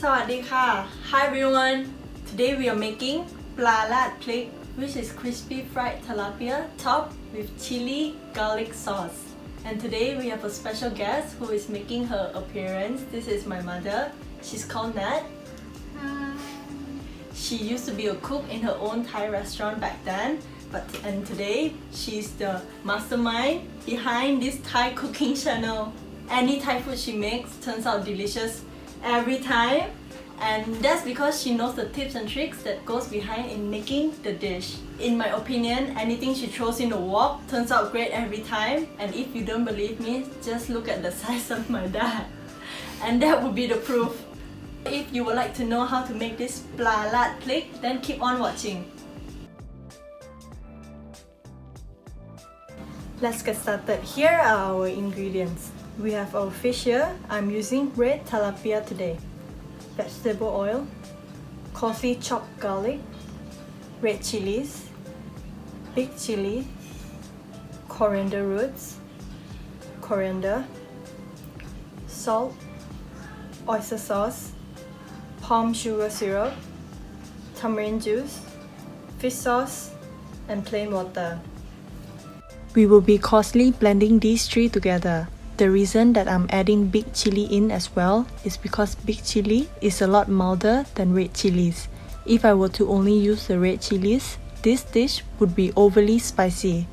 Sawadika. Hi everyone. Today we are making Pla Rad Prik, which is crispy fried tilapia topped with chili garlic sauce. And today we have a special guest who is making her appearance. This is my mother. She's called Nat. She used to be a cook in her own Thai restaurant back then, and today she's the mastermind behind this Thai cooking channel. Any Thai food she makes turns out delicious every time, and that's because she knows the tips and tricks that goes behind in making the dish. In my opinion, anything she throws in the wok turns out great every time, and if you don't believe me, just look at the size of my dad, and that would be the proof. If you would like to know how to make this Pla Rad Prik, then keep on watching. Let's get started. Here are our ingredients. We have our fish here. I'm using red tilapia today. Vegetable oil, coarsely chopped garlic, red chilies, big chili, coriander roots, coriander, salt, oyster sauce, palm sugar syrup, tamarind juice, fish sauce, and plain water. We will be coarsely blending these three together. The reason that I'm adding big chili in as well is because big chili is a lot milder than red chilies. If I were to only use the red chilies, this dish would be overly spicy.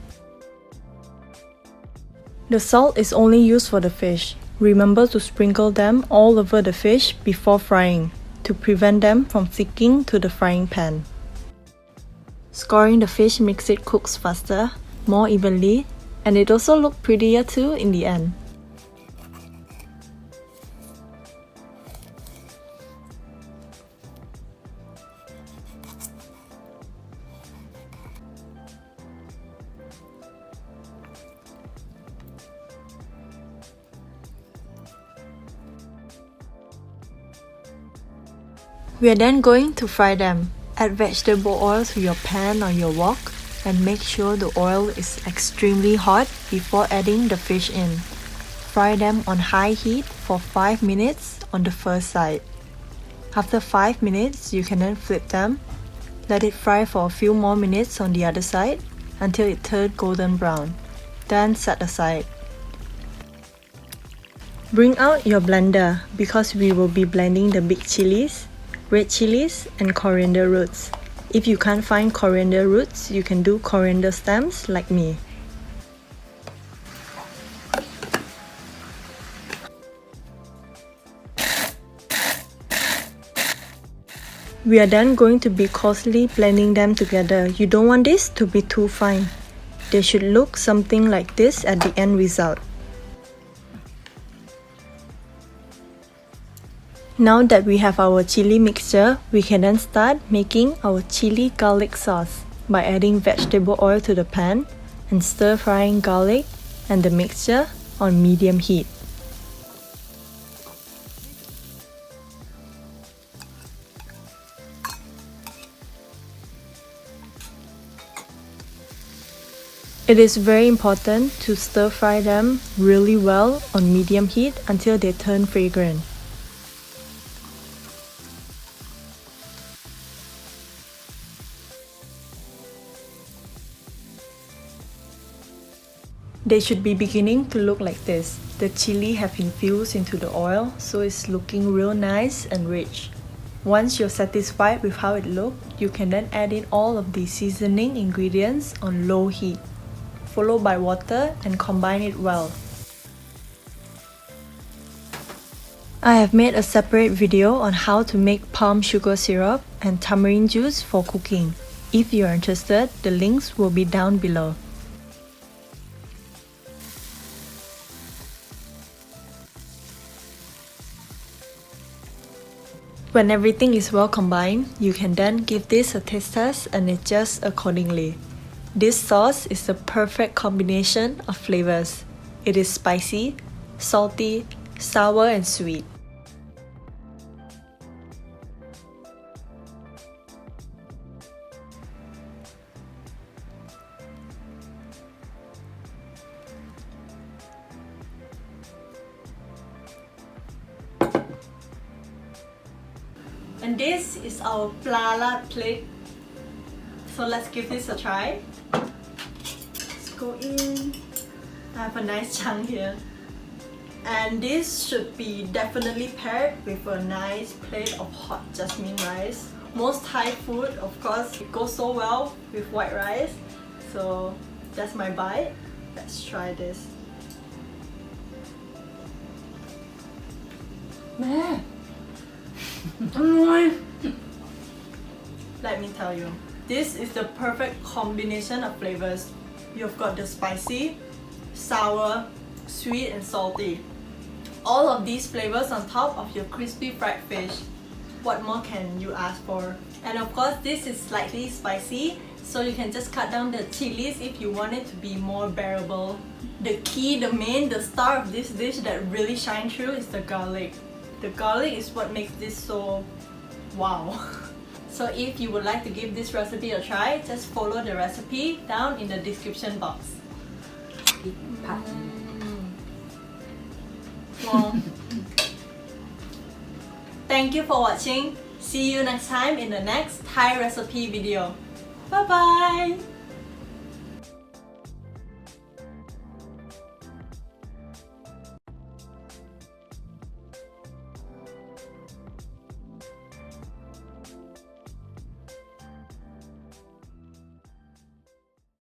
The salt is only used for the fish. Remember to sprinkle them all over the fish before frying, to prevent them from sticking to the frying pan. Scoring the fish makes it cook faster, more evenly, and it also looks prettier too in the end. We are then going to fry them. Add vegetable oil to your pan or your wok and make sure the oil is extremely hot before adding the fish in. Fry them on high heat for 5 minutes on the first side. After 5 minutes, you can then flip them. Let it fry for a few more minutes on the other side until it turns golden brown. Then set aside. Bring out your blender because we will be blending the big chilies, red chilies, and coriander roots. If you can't find coriander roots, you can do coriander stems like me. We are then going to be coarsely blending them together. You don't want this to be too fine. They should look something like this at the end result. Now that we have our chili mixture, we can then start making our chili garlic sauce by adding vegetable oil to the pan and stir frying garlic and the mixture on medium heat. It is very important to stir fry them really well on medium heat until they turn fragrant. They should be beginning to look like this. The chili have infused into the oil, so it's looking real nice and rich. Once you're satisfied with how it looks, you can then add in all of the seasoning ingredients on low heat, followed by water, and combine it well. I have made a separate video on how to make palm sugar syrup and tamarind juice for cooking. If you're interested, the links will be down below. When everything is well combined, you can then give this a taste test and adjust accordingly. This sauce is the perfect combination of flavors. It is spicy, salty, sour, and sweet. this is our Pla Rad Prik. So let's give this a try. Let's go in. I have a nice chunk here. And this should be definitely paired with a nice plate of hot jasmine rice. Most Thai food, of course, it goes so well with white rice. So that's my bite. Let's try this. Man. Let me tell you, this is the perfect combination of flavors. You've got the spicy, sour, sweet and salty. All of these flavors on top of your crispy fried fish. What more can you ask for? And of course, this is slightly spicy, so you can just cut down the chilies if you want it to be more bearable. The key, the star of this dish that really shines through is the garlic. The garlic is what makes this so wow. So if you would like to give this recipe a try, just follow the recipe down in the description box. Well, thank you for watching. See you next time in the next Thai recipe video. Bye bye!